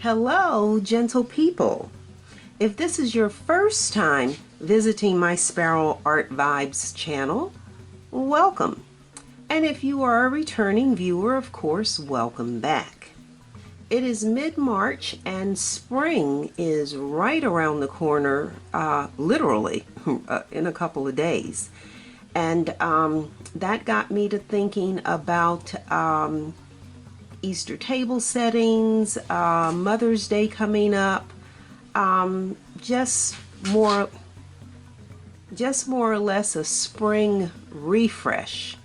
Hello, gentle people. If this is your first time visiting my Sparrow Art Vibes channel, welcome. And if you are a returning viewer, of course, welcome back. It is mid-March and spring is right around the corner, literally, in a couple of days. And that got me to thinking about Easter table settings, Mother's Day coming up, just more or less a spring refresh.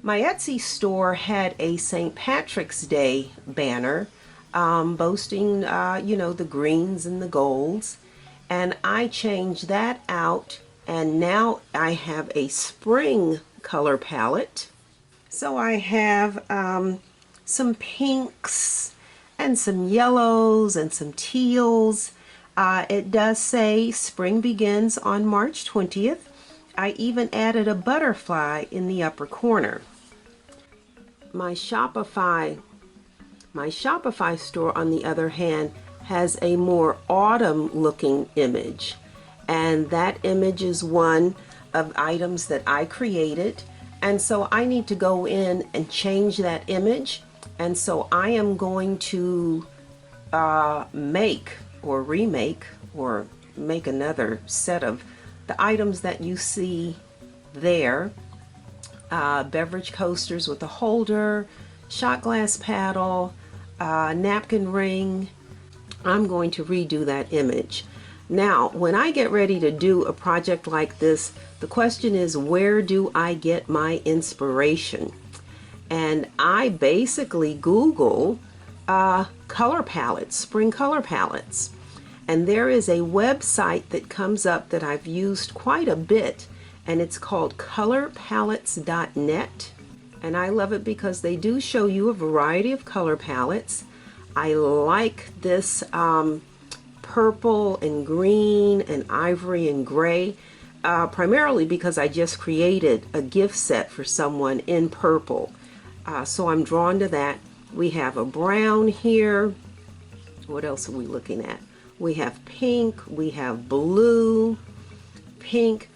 My Etsy store had a St. Patrick's Day banner boasting, the greens and the golds, and I changed that out, and now I have a spring color palette. So I have some pinks and some yellows and some teals. It does say spring begins on March 20th. I even added a butterfly in the upper corner. My Shopify store, on the other hand, has a more autumn looking image, and that image is one of items that I created, and so I need to go in and change that image. And so I am going to make or remake or make another set of the items that you see there. Beverage coasters with a holder, shot glass paddle, napkin ring. I'm going to redo that image. Now, when I get ready to do a project like this, the question is, where do I get my inspiration? And I basically Google color palettes, spring color palettes. And there is a website that comes up that I've used quite a bit, and it's called colorpalettes.net. And I love it because they do show you a variety of color palettes. I like this purple and green and ivory and gray, primarily because I just created a gift set for someone in purple. So I'm drawn to that. We have a brown here. What else are we looking at? We have pink, we have blue, pink.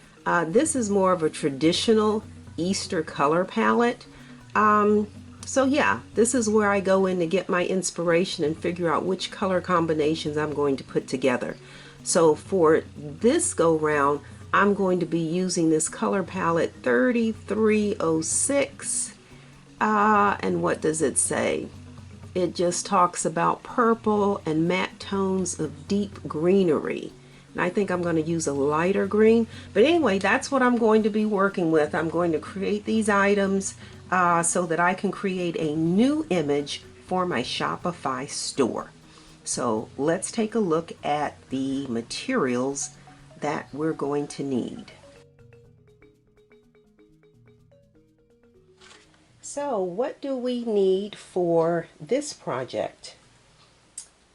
This is more of a traditional Easter color palette. So yeah, this is where I go in to get my inspiration and figure out which color combinations I'm going to put together. So for this go round, I'm going to be using this color palette 3306. And what does it say? It just talks about purple and matte tones of deep greenery. And I think I'm going to use a lighter green. But anyway, that's what I'm going to be working with. I'm going to create these items so that I can create a new image for my Shopify store. So let's take a look at the materials that we're going to need. So what do we need for this project?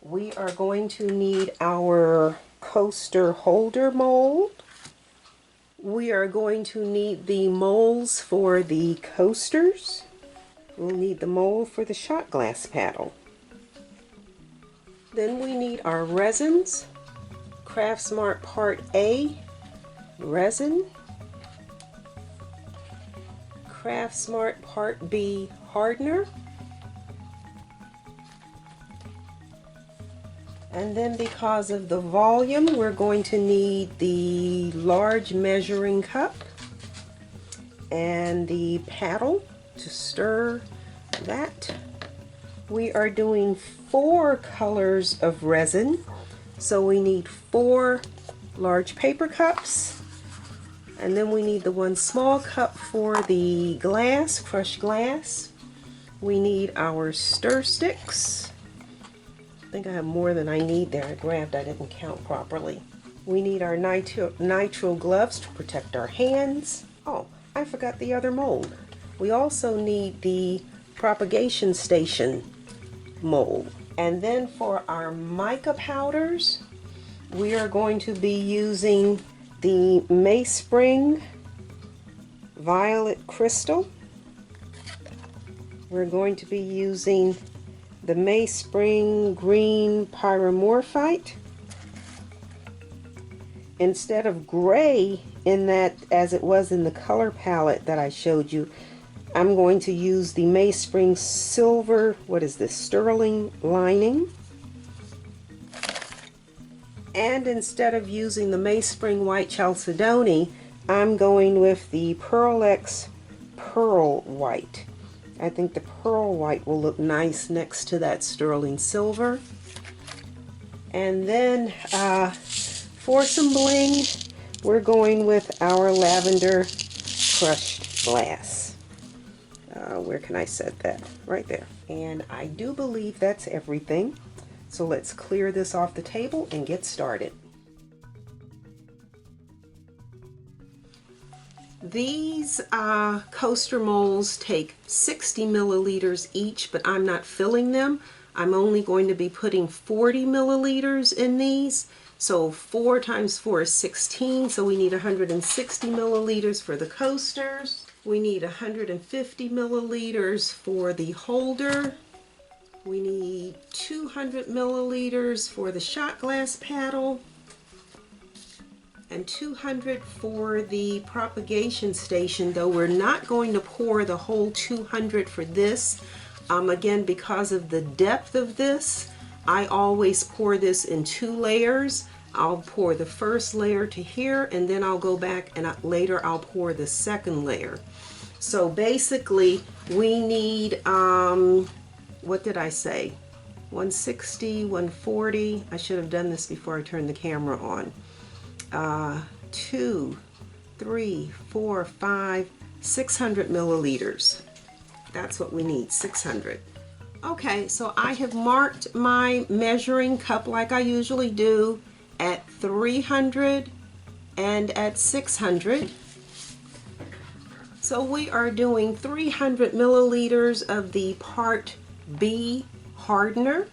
We are going to need our coaster holder mold. We are going to need the molds for the coasters. We'll need the mold for the shot glass paddle. Then we need our resins. Craft Smart Part A resin. Craft Smart Part B hardener. And then because of the volume, we're going to need the large measuring cup and the paddle to stir that. We are doing 4 colors of resin, so we need 4 large paper cups. And then we need the 1 small cup for the glass, crushed glass. We need our stir sticks. I think I have more than I need there. I didn't count properly. We need our nitrile gloves to protect our hands. Oh, I forgot the other mold. We also need the propagation station mold. And then for our mica powders, we are going to be using the Mayspring Violet Crystal. We're going to be using the Spring Green Pyromorphite. Instead of gray in that, as it was in the color palette that I showed you, I'm going to use the Spring Silver, what is this, Sterling lining. And instead of using the Spring White Chalcedony, I'm going with the Pearl X Pearl White. I think the Pearl White will look nice next to that Sterling Silver. And then for some bling, we're going with our Lavender Crushed Glass. Where can I set that? Right there. And I do believe that's everything. So let's clear this off the table and get started. These coaster molds take 60 milliliters each, but I'm not filling them. I'm only going to be putting 40 milliliters in these. So 4 times 4 is 16, so we need 160 milliliters for the coasters. We need 150 milliliters for the holder. We need 200 milliliters for the shot glass paddle. And 200 for the propagation station, though we're not going to pour the whole 200 for this. Again, because of the depth of this, I always pour this in 2 layers. I'll pour the first layer to here, and then I'll go back and later I'll pour the second layer. So basically we need, what did I say? 160, 140. I should have done this before I turned the camera on. 2, 3, 4, 5, 600 milliliters. That's what we need, 600. Okay, so I have marked my measuring cup like I usually do at 300 and at 600. So we are doing 300 milliliters of the Part B hardener.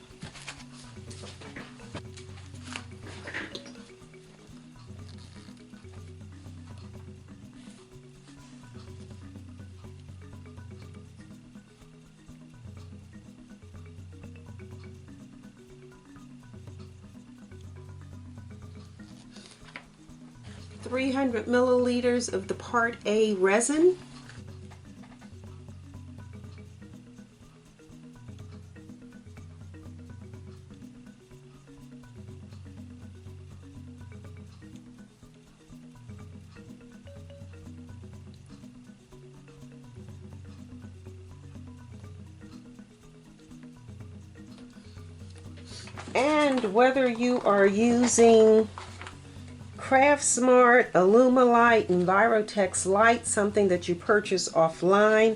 .300 milliliters of the Part A resin. And whether you are using Craft Smart, Alumilite, Envirotex Light, something that you purchase offline,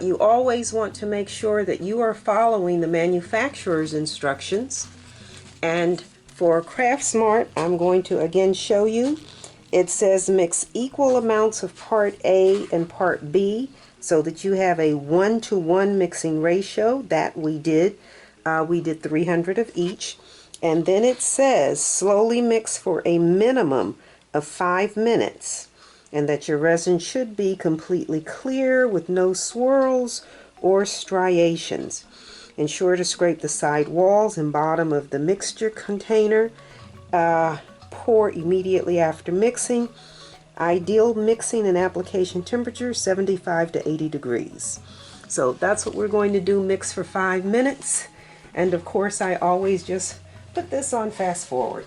you always want to make sure that you are following the manufacturer's instructions. And for Craft Smart, I'm going to again show you. It says mix equal amounts of Part A and Part B so that you have a 1-to-1 mixing ratio. That we did. We did 300 of each. And then it says slowly mix for a minimum of 5 minutes, and that your resin should be completely clear with no swirls or striations. Ensure to scrape the side walls and bottom of the mixture container. Pour immediately after mixing. Ideal mixing and application temperature 75 to 80 degrees. So that's what we're going to do, mix for 5 minutes. And of course I always just put this on fast forward.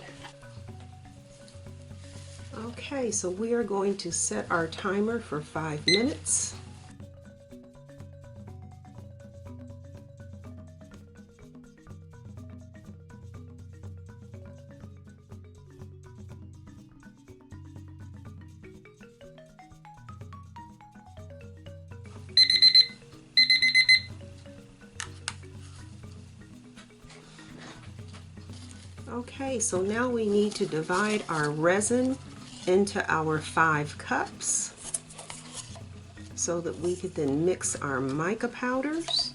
Okay, so we are going to set our timer for 5 minutes. Okay, so now we need to divide our resin into our 5 cups so that we could then mix our mica powders.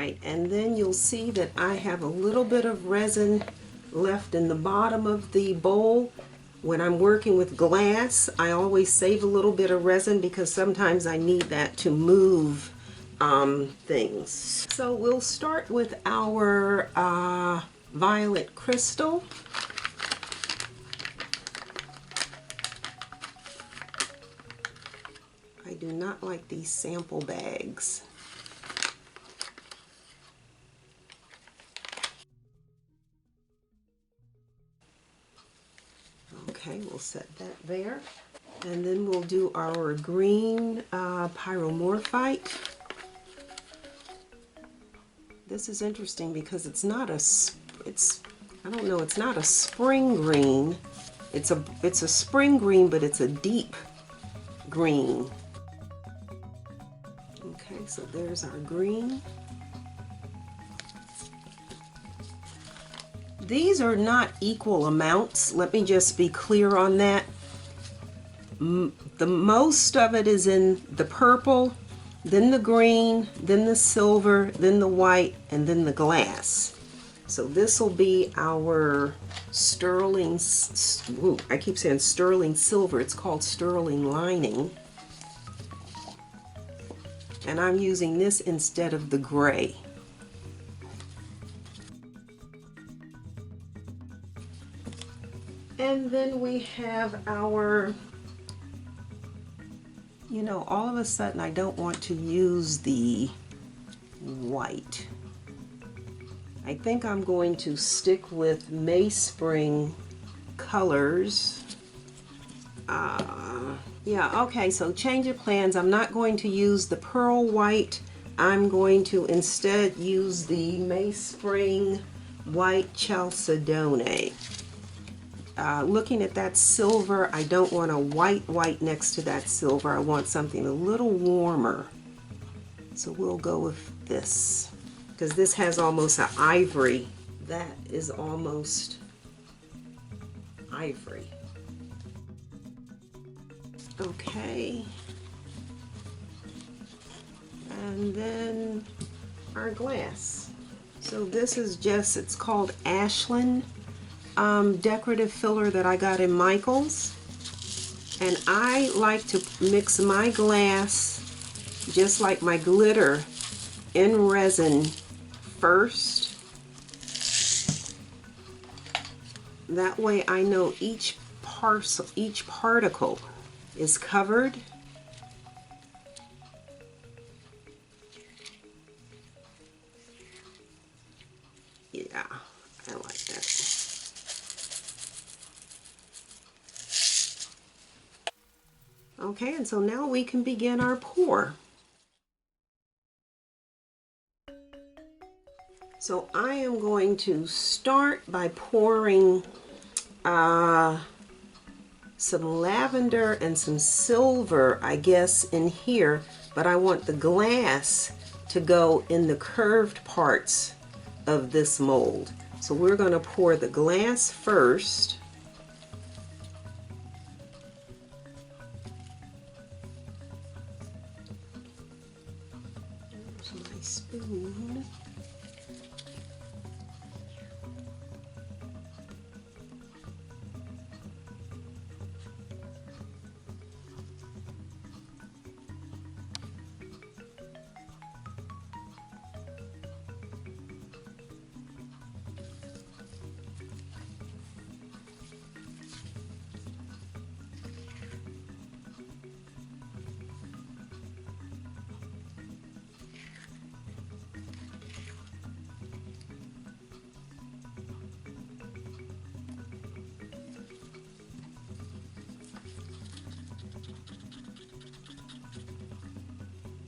right, and then you'll see that I have a little bit of resin left in the bottom of the bowl. When I'm working with glass, I always save a little bit of resin because sometimes I need that to move things. So we'll start with our violet crystal. I do not like these sample bags. Okay, we'll set that there. And then we'll do our green pyromorphite. This is interesting because it's not a, I don't know, it's not a spring green. It's a spring green, but it's a deep green. Okay, so there's our green. These are not equal amounts. Let me just be clear on that. The most of it is in the purple, then the green, then the silver, then the white, and then the glass. So this will be our sterling, I keep saying sterling silver. It's called sterling lining. And I'm using this instead of the gray. And then we have our, you know, all of a sudden I don't want to use the white. I think I'm going to stick with Mayspring colors. Yeah, okay, so change of plans. I'm not going to use the pearl white. I'm going to instead use the Mayspring white chalcedony. Looking at that silver, I don't want a white next to that silver. I want something a little warmer. So we'll go with this, because this has almost an ivory. That is almost ivory. Okay. And then our glass. So this is just, it's called Ashland. Decorative filler that I got in Michael's, and I like to mix my glass just like my glitter in resin first. That way I know each particle is covered. Yeah, I like that. Okay, and so now we can begin our pour. So I am going to start by pouring some lavender and some silver, I guess, in here, but I want the glass to go in the curved parts of this mold. So we're going to pour the glass first. My spoon.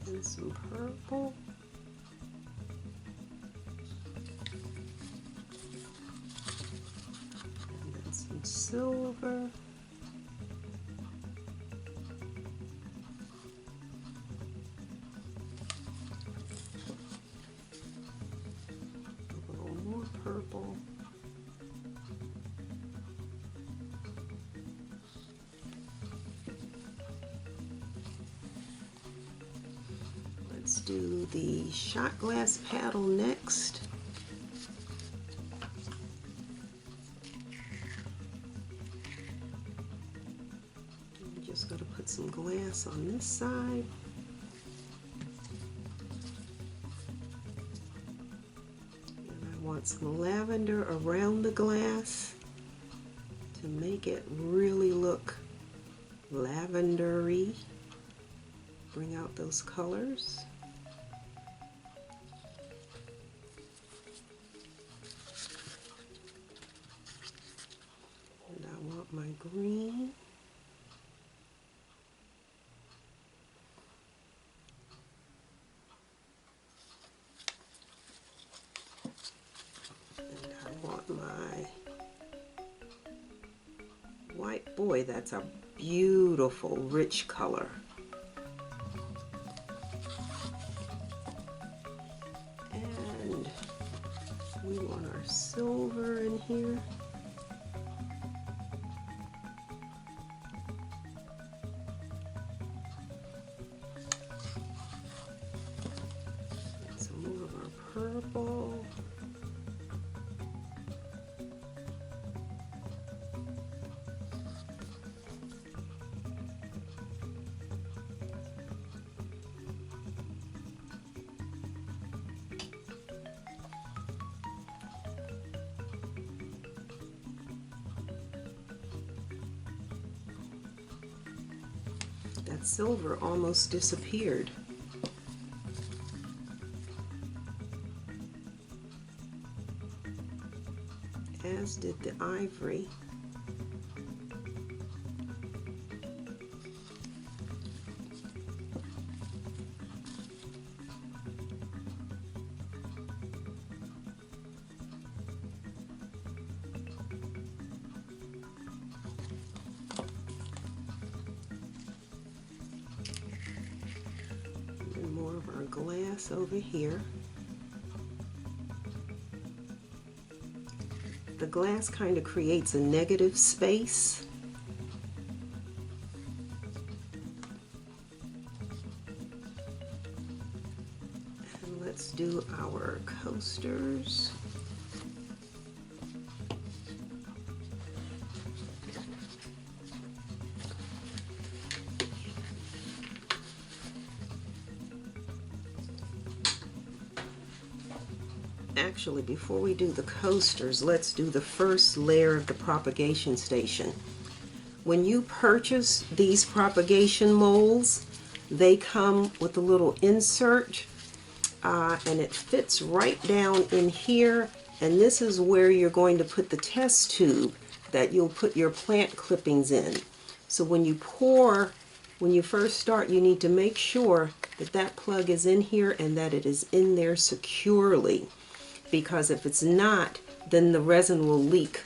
And some purple. And then some silver. A little more purple. do the shot glass paddle next. I'm just going to put some glass on this side. And I want some lavender around the glass to make it really look lavendery. Bring out those colors. And I want my green. And I want my white. Boy, that's a beautiful, rich color. And we want our silver in here. And some more of our purple. That silver almost disappeared. As did the ivory. More of our glass over here. The glass kind of creates a negative space. And let's do our coasters. Actually, before we do the coasters, let's do the first layer of the propagation station. When you purchase these propagation molds, they come with a little insert, and it fits right down in here, and this is where you're going to put the test tube that you'll put your plant clippings in. So when you pour, when you first start, you need to make sure that that plug is in here and that it is in there securely. Because if it's not, then the resin will leak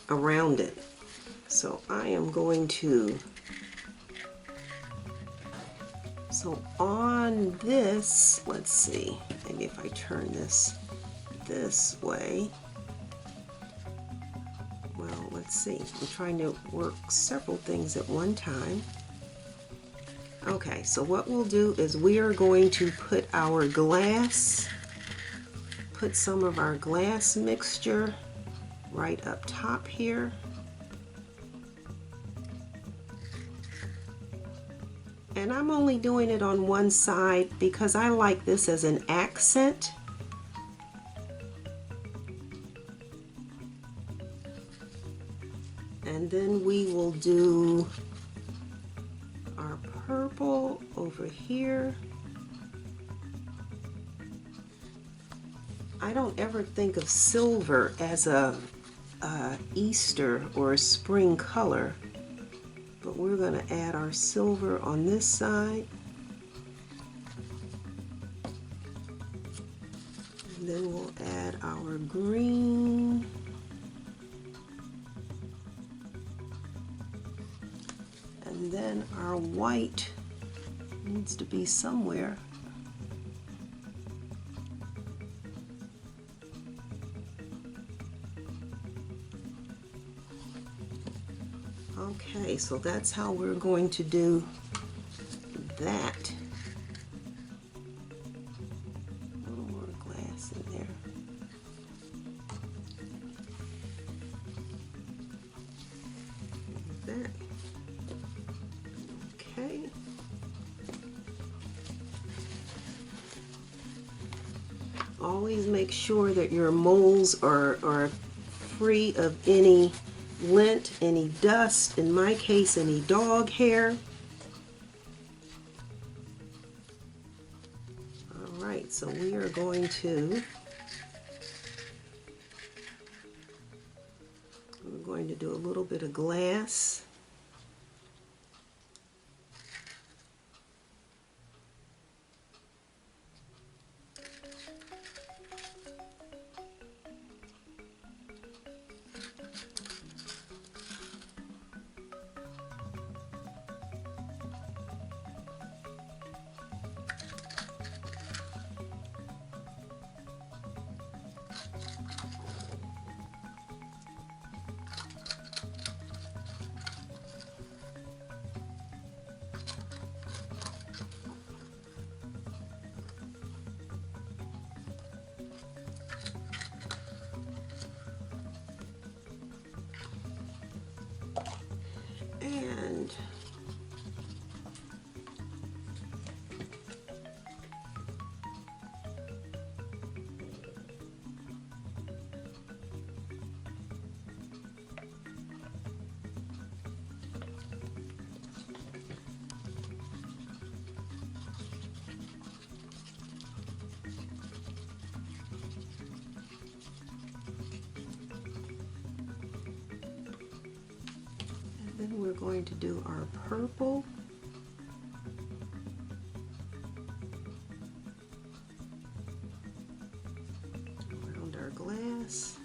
around it. So I am going to, so on this, let's see, maybe if I turn this way, well, let's see, I'm trying to work several things at one time. Okay, so what we'll do is we are going to put our glass, put some of our glass mixture right up top here. And I'm only doing it on one side because I like this as an accent. And then we will do our purple over here. I don't ever think of silver as a Easter or a spring color, but we're going to add our silver on this side. And then we'll add our green. And then our white needs to be somewhere. Okay, so that's how we're going to do that. that. Okay. Always make sure that your molds are free of any lint, any dust, in my case any dog hair. Alright, so we are going to do a little bit of glass. And then we're going to do our purple. Around our glass.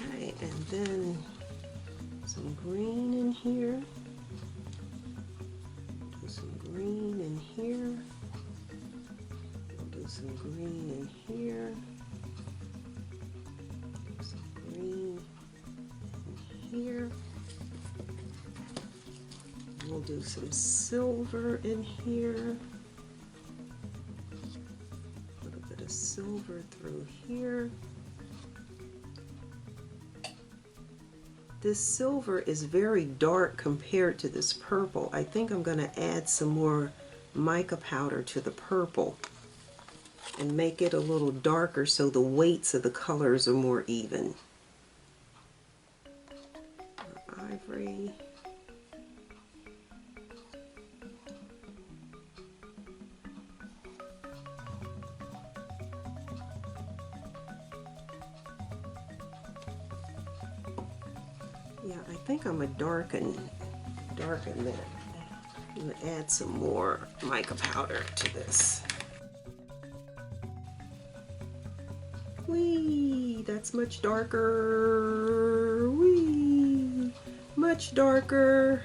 Okay, and then some green in here. Do some green in here. We'll do some green in here. Do some green in here. We'll do some silver in here. A little bit of silver through here. This silver is very dark compared to this purple. I think I'm going to add some more mica powder to the purple and make it a little darker so the weights of the colors are more even. Ivory. Yeah, I think I'm gonna darken that. I'm gonna add some more mica powder to this. Whee! That's much darker. Whee! Much darker.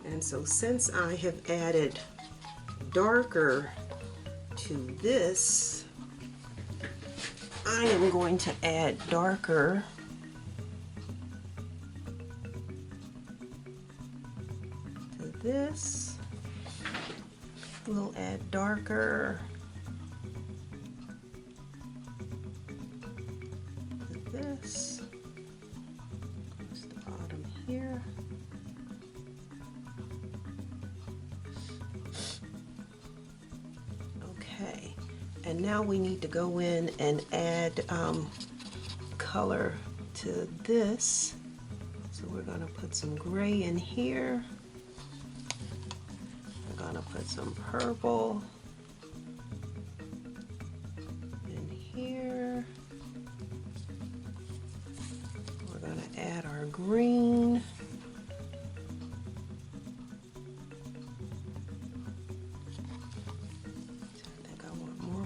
And so since I have added darker to this, I am going to add darker to this. We'll add darker to this. Just the bottom here. Okay, and now we need to go in and add color to this. So we're going to put some gray in here. We're going to put some purple in here. We're going to add our green.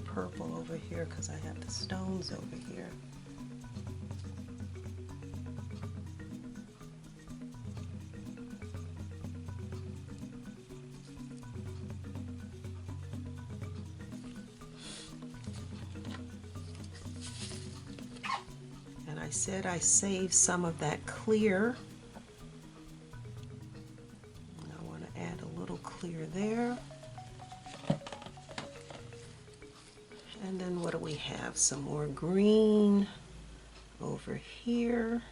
Purple over here because I have the stones over here. I said I saved some of that clear. And I want to add a little clear there. And then what do we have? Some more green over here.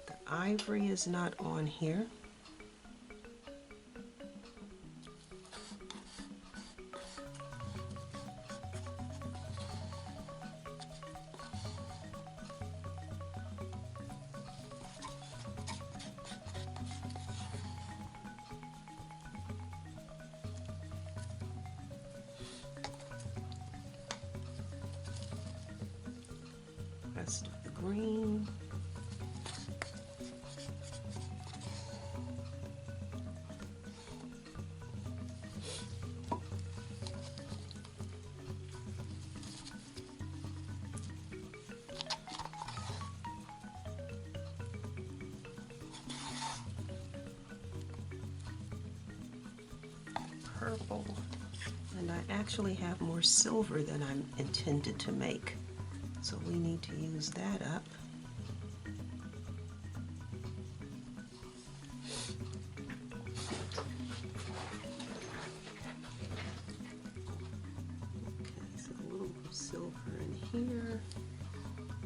The ivory is not on here. Rest of the green. Purple. And I actually have more silver than I intended to make. So we need to use that up. Okay, so a little more silver in here,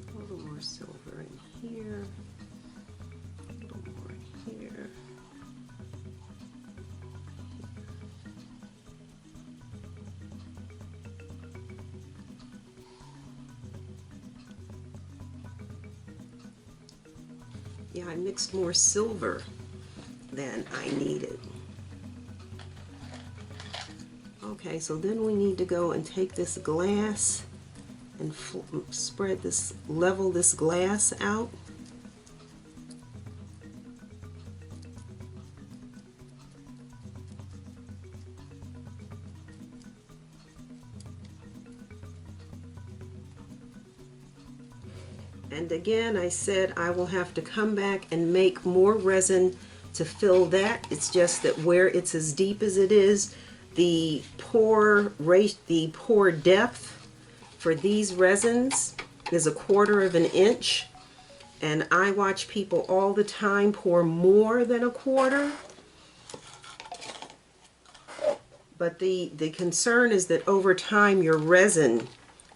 a little more silver in here, a little more in here. Yeah, I mixed more silver than I needed. Okay, so then we need to go and take this glass and spread this, level this glass out. And again, I said I will have to come back and make more resin to fill that. It's just that where it's as deep as it is, the pour depth for these resins is 1/4 of an inch. And I watch people all the time pour more than 1/4. But the concern is that over time your resin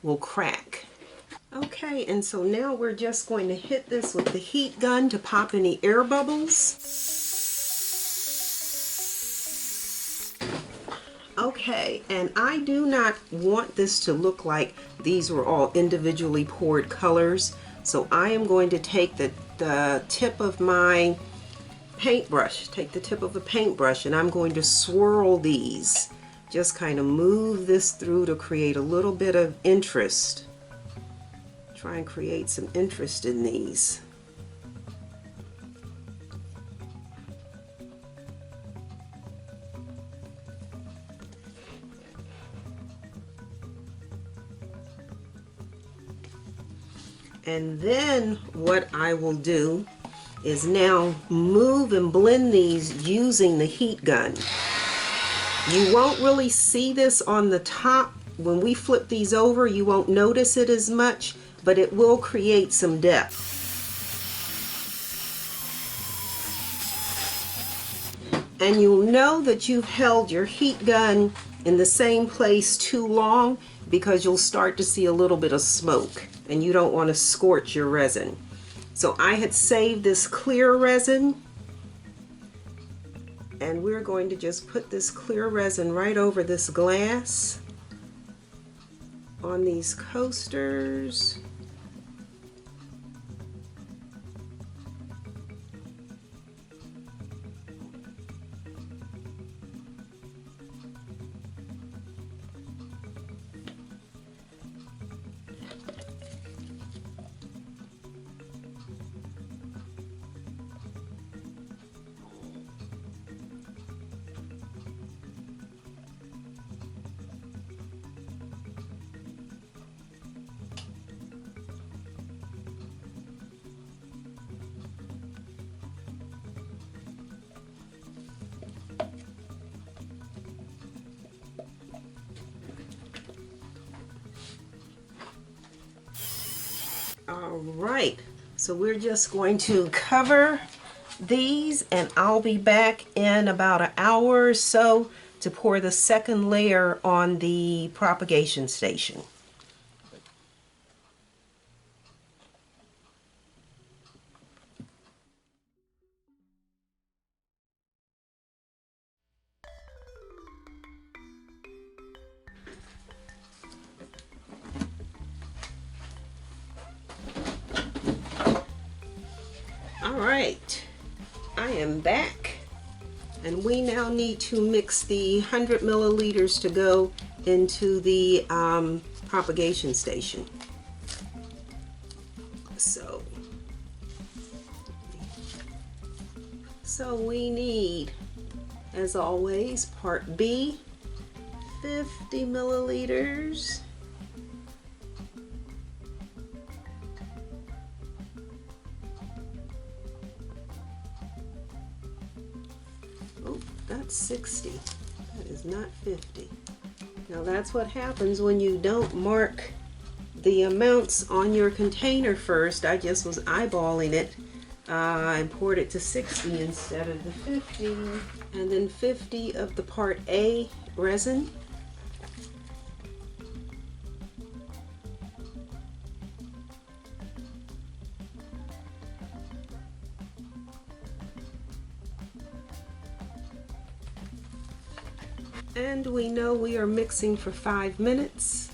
will crack. Okay, and so now we're just going to hit this with the heat gun to pop any air bubbles. Okay, and I do not want this to look like these were all individually poured colors. So I am going to take the tip of my paintbrush, and I'm going to swirl these. Just kind of move this through to create a little bit of interest. Try and create some interest in these. And then what I will do is now move and blend these using the heat gun. You won't really see this on the top. When we flip these over, you won't notice it as much, but it will create some depth. And you'll know that you've held your heat gun in the same place too long because you'll start to see a little bit of smoke, and you don't want to scorch your resin. So I had saved this clear resin, and we're going to just put this clear resin right over this glass on these coasters. All right, so we're just going to cover these and I'll be back in about an hour or so to pour the second layer on the propagation station. All right, I am back and we now need to mix the 100 milliliters to go into the propagation station. So we need, as always, part B, 50 milliliters. Oh, that's 60. That is not 50. Now that's what happens when you don't mark the amounts on your container first. I just was eyeballing it and poured it to 60 instead of the 50. And then 50 of the part A resin. And we know we are mixing for 5 minutes.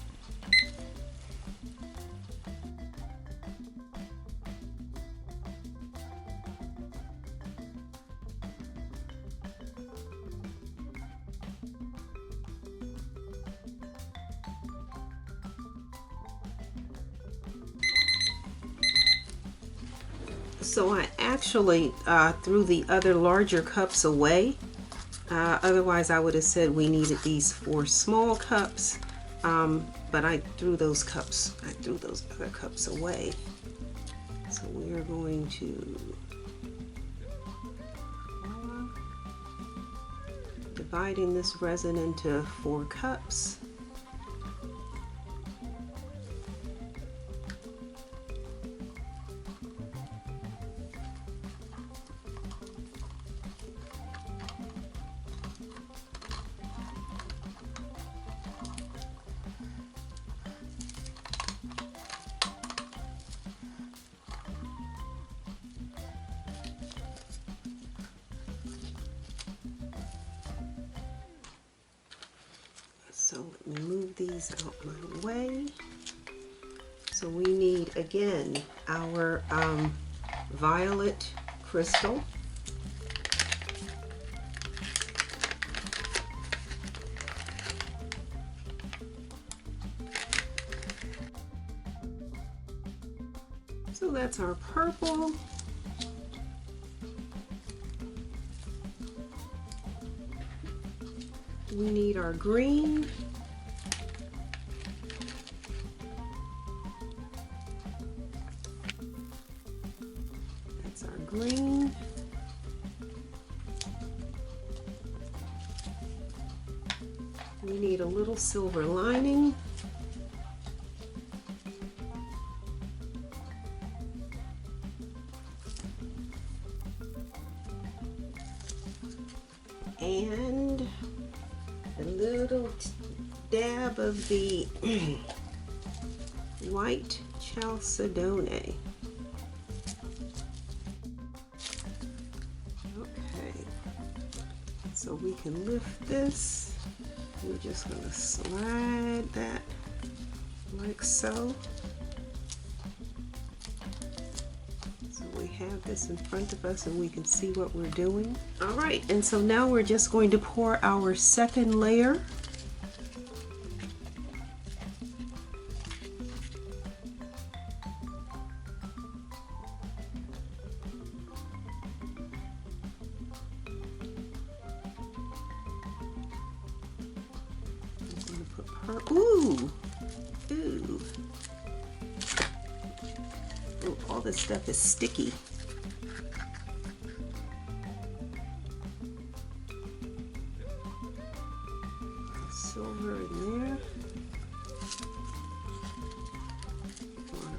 So I actually threw the other larger cups away. Otherwise I would have said we needed these 4 small cups, but I threw those other cups away. So we are going to dividing this resin into 4 cups. So let me move these out my way. So we need, again, our violet crystal. So that's our purple. We need our green. That's our green. We need a little silver lining. And a little dab of the white chalcedony. Okay, so we can lift this. We're just going to slide that like so. So we have this in front of us and we can see what we're doing. All right, and so now we're just going to pour our second layer. Ooh, ooh. Ooh, all this stuff is sticky. Silver in there.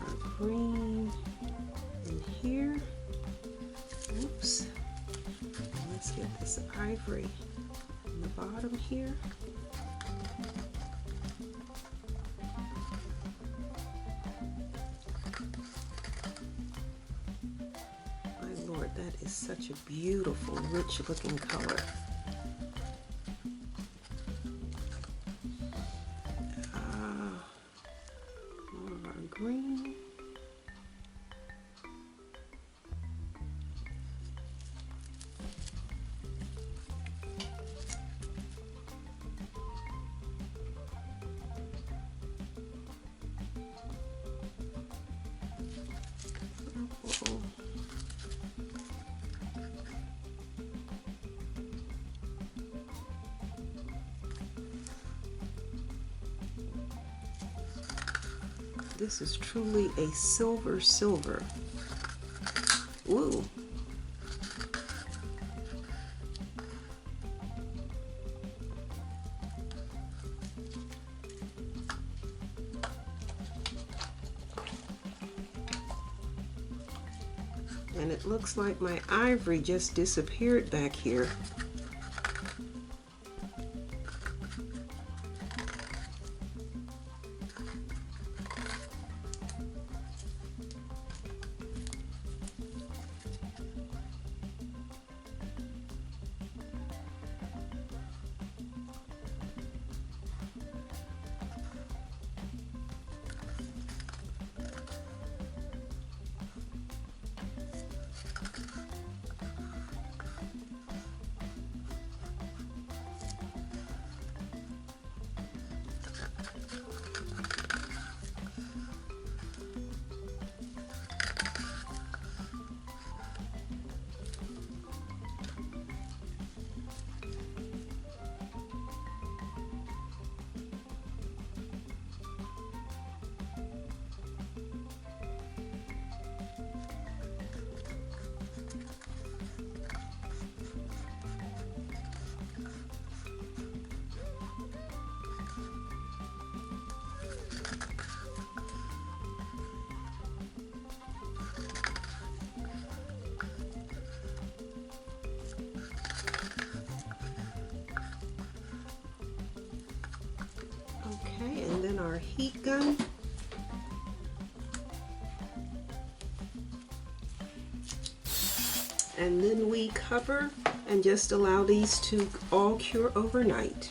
Our green. here. Oops. Let's get this ivory on the bottom here. My Lord, that is such a beautiful, rich looking color. More of our green. This is truly a silver silver. Ooh. And it looks like my ivory just disappeared back here. Okay, and then our heat gun. And then we cover and just allow these to all cure overnight.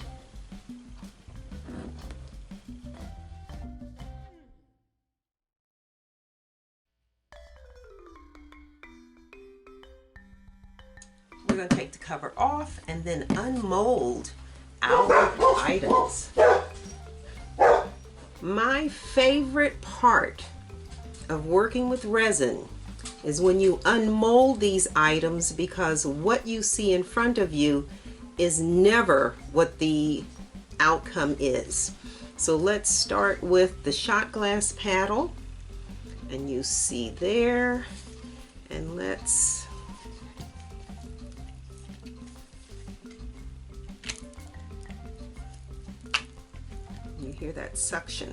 We're going to take the cover off and then unmold our items. My favorite part of working with resin is when you unmold these items, because what you see in front of you is never what the outcome is. So let's start with the shot glass paddle, and you see there, and let's you hear that suction.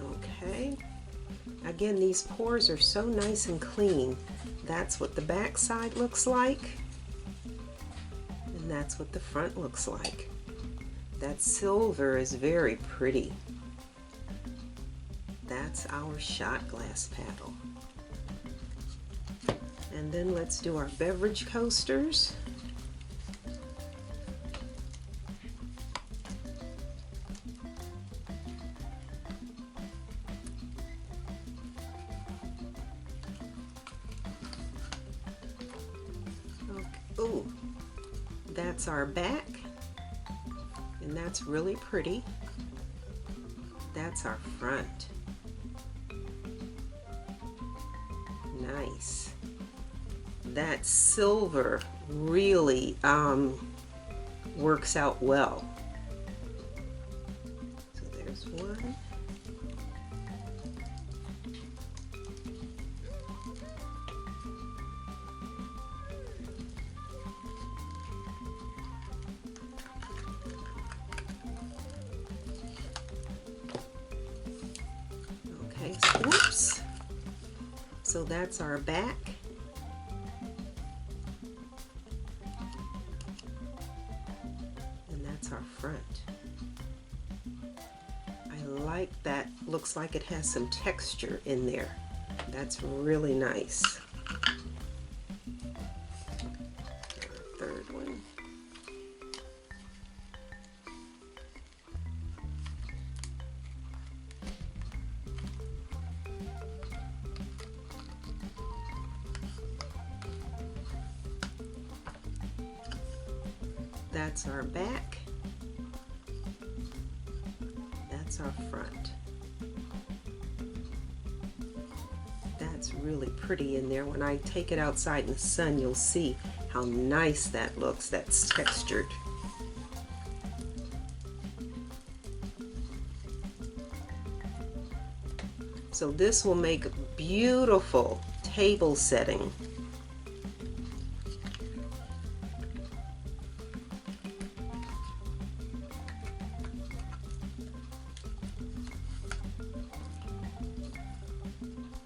Okay. Again, these pores are so nice and clean. That's what the back side looks like, and that's what the front looks like. That silver is very pretty. That's our shot glass paddle. And then let's do our beverage coasters. Oh, that's our back, and that's really pretty. That's our front. Nice. That silver really works out well. So there's one. So that's our back. And that's our front. I like that. Looks like it has some texture in there. That's really nice. Third one. That's our back. That's our front. That's really pretty in there. When I take it outside in the sun, you'll see how nice that looks. That's textured. So this will make a beautiful table setting.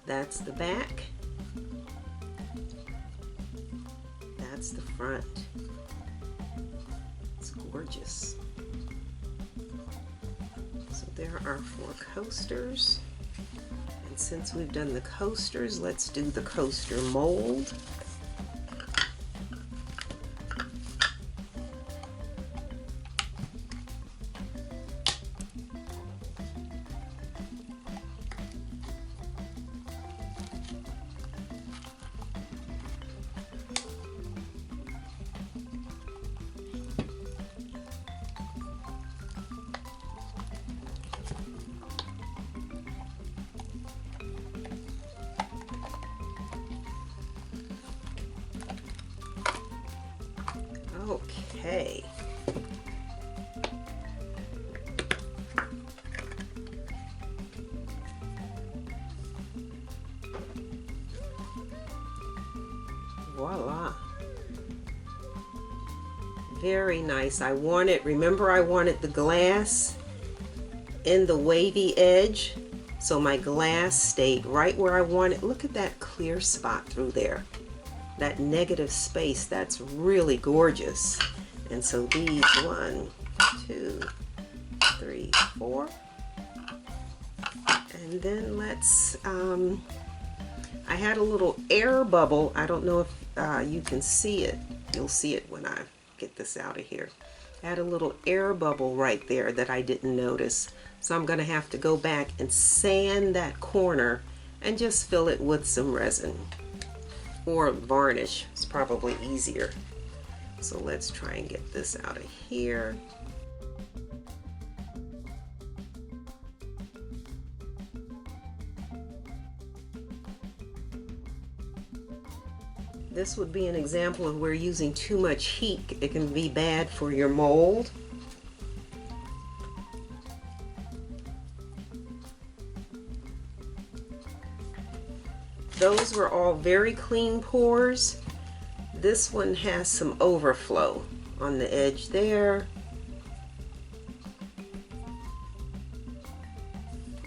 That's the back. That's the front. It's gorgeous. So there are 4 coasters. And since we've done the coasters, let's do the coaster mold. Okay. Voila. Very nice. I wanted, remember I wanted the glass in the wavy edge, so my glass stayed right where I wanted. Look at that clear spot through there. That negative space, that's really gorgeous. And so these 1, 2, 3, 4. And then let's, I had a little air bubble. I don't know if you can see it. You'll see it when I get this out of here. I had a little air bubble right there that I didn't notice. So I'm gonna have to go back and sand that corner and just fill it with some resin. Or varnish, it's probably easier. So let's try and get this out of here. This would be an example of where using too much heat, it can be bad for your mold. Those were all very clean pours. This one has some overflow on the edge there.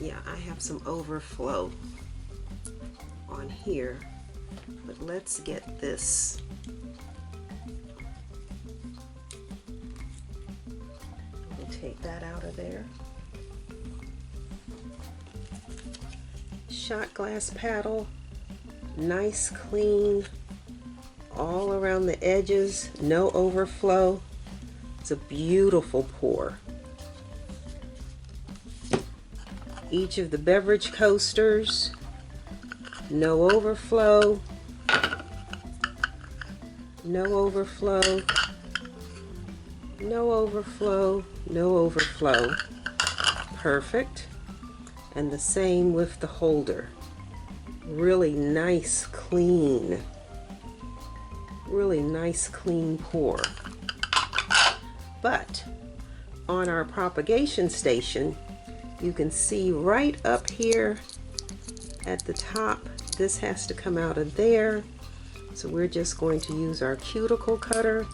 Yeah, I have some overflow on here. But let's get this. We'll take that out of there. Shot glass paddle. Nice, clean, all around the edges, no overflow. It's a beautiful pour. Each of the beverage coasters, no overflow, no overflow, no overflow, no overflow. Perfect. And the same with the holder. Really nice, clean pour. But on our propagation station, you can see right up here at the top, this has to come out of there. So we're just going to use our cuticle cutter.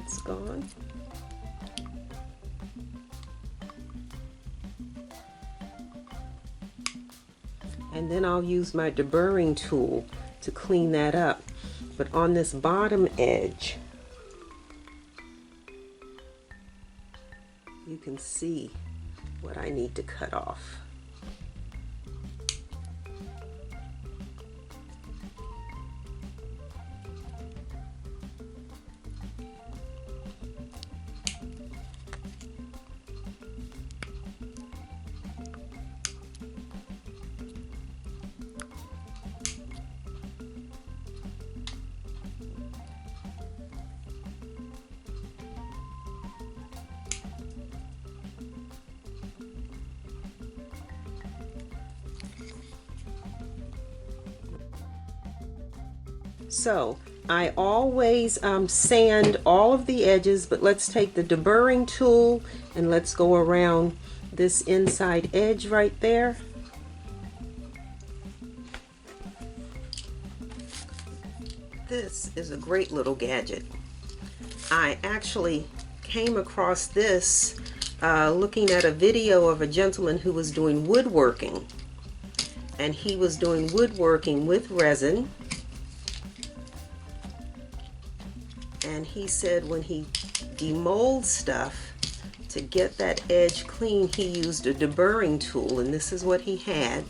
That's gone. And then I'll use my deburring tool to clean that up. But on this bottom edge, you can see what I need to cut off. So I always sand all of the edges, but let's take the deburring tool and let's go around this inside edge right there. This is a great little gadget. I actually came across this looking at a video of a gentleman who was doing woodworking, and he was doing woodworking with resin. And he said when he demolds stuff, to get that edge clean, he used a deburring tool, and this is what he had.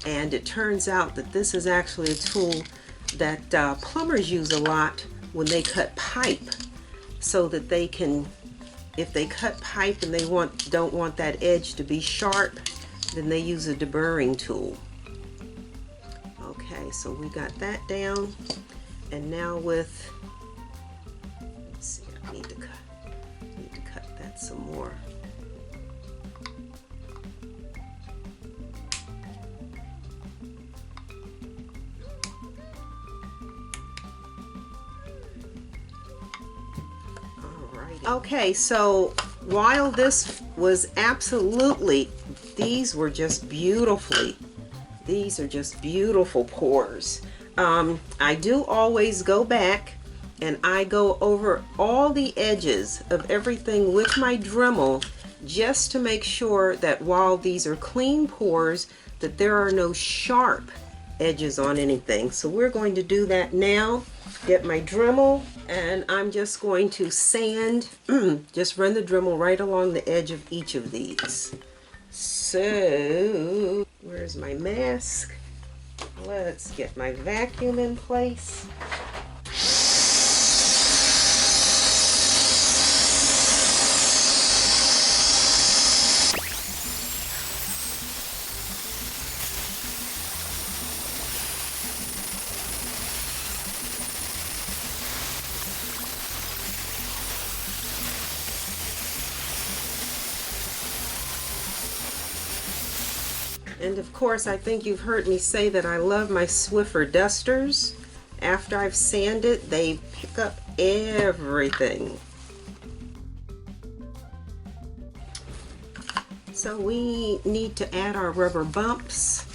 And it turns out that this is actually a tool that plumbers use a lot when they cut pipe, so that they can, if they cut pipe and they don't want that edge to be sharp, then they use a deburring tool. Okay, so we got that down, and now with, let's see, I need to cut that some more. Okay, so while this was absolutely, these are just beautiful pours. I do always go back and I go over all the edges of everything with my Dremel, just to make sure that while these are clean pours, that there are no sharp edges on anything. So we're going to do that now. Get my Dremel, and I'm just going to sand, just run the Dremel right along the edge of each of these. So, where's my mask? Let's get my vacuum in place. And of course, I think you've heard me say that I love my Swiffer dusters. After I've sanded, they pick up everything. So we need to add our rubber bumps.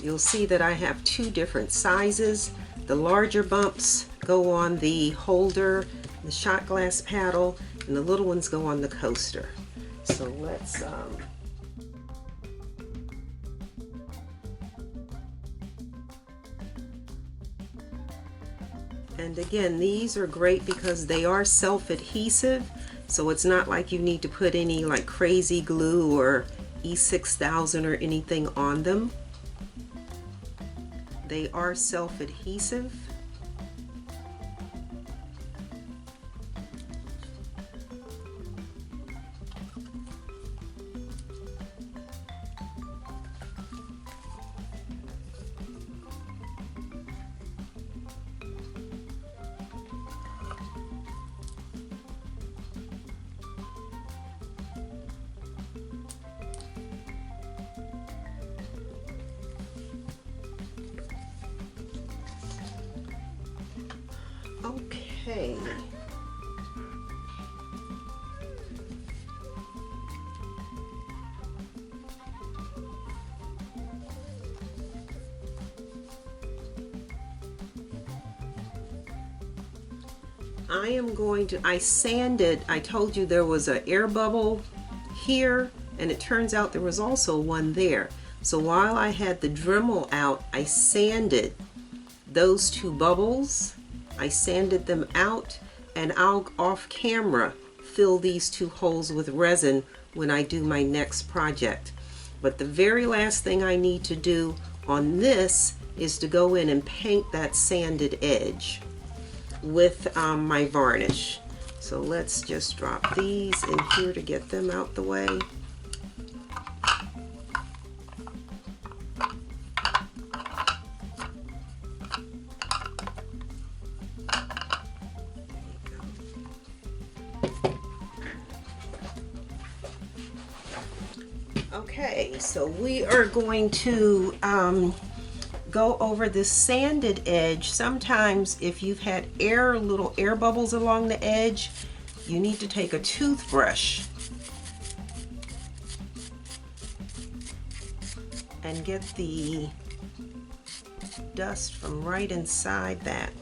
You'll see that I have two different sizes. The larger bumps go on the holder, the shot glass paddle, and the little ones go on the coaster. So let's and again, these are great because they are self-adhesive, so it's not like you need to put any like crazy glue or E6000 or anything on them. They are self-adhesive. Okay. I am going to, I sanded, I told you there was an air bubble here, and it turns out there was also one there. So while I had the Dremel out, I sanded those two bubbles. I sanded them out, and I'll off camera fill these two holes with resin when I do my next project. But the very last thing I need to do on this is to go in and paint that sanded edge with my varnish. So let's just drop these in here to get them out the way. Okay, so we are going to go over this sanded edge. Sometimes if you've had little air bubbles along the edge, you need to take a toothbrush and get the dust from right inside that.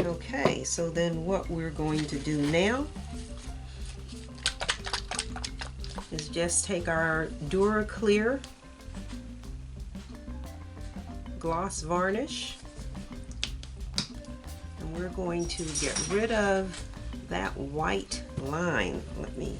Okay, so then what we're going to do now is just take our DuraClear gloss varnish, and we're going to get rid of that white line. Let me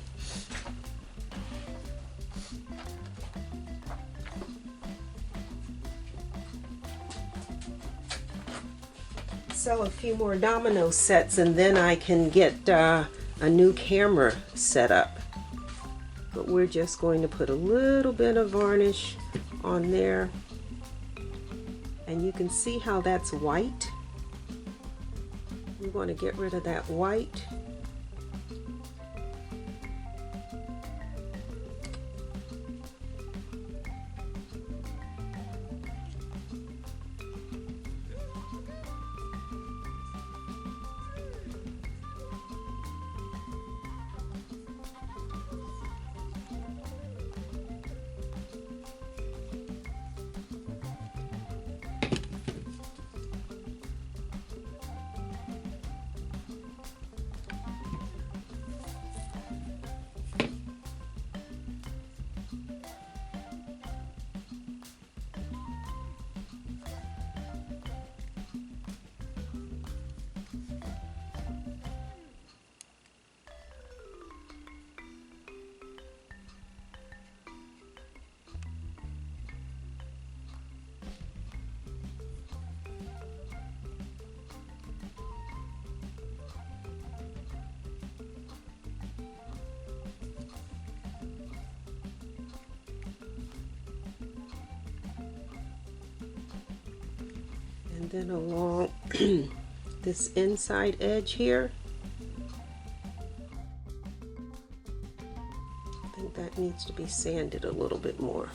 sell a few more domino sets, and then I can get a new camera set up. But we're just going to put a little bit of varnish on there, and you can see how that's white. We want to get rid of that white. And then along this inside edge here, I think that needs to be sanded a little bit more.